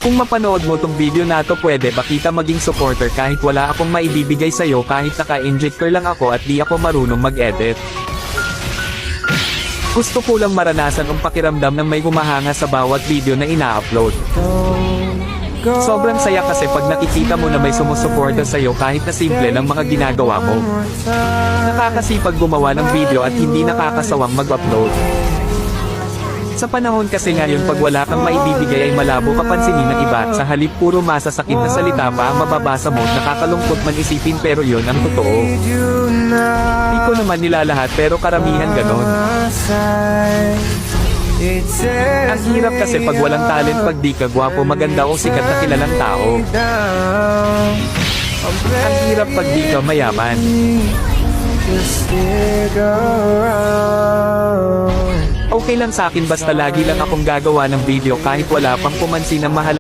Kung mapanood mo tong video na to, pwede ba kita maging supporter kahit wala akong maibibigay sa'yo, kahit naka-injector lang ako at di ako marunong mag-edit. Gusto ko lang maranasan ang pakiramdam ng may humahanga sa bawat video na ina-upload. Sobrang saya kasi pag nakikita mo na may sumusuporta sa'yo kahit na simple ng mga ginagawa mo. Nakakasipag gumawa ng video at hindi nakakasawang mag-upload. Sa panahon kasi ngayon, pag wala kang maibibigay ay malabo kapansinin ng iba, at sa halip puro masasakit na salita pa ang mababasa mo, nakakalungkot man isipin, pero yon ang totoo. Di ko naman nilalahat, pero karamihan ganon. Ang hirap kasi pag walang talent, pag di ka gwapo, maganda o sikat na kilalang tao. Ang hirap pag di ka mayaman. Okay lang sa akin basta lagi lang akong gagawa ng video kahit wala pang pumansin ng mahal.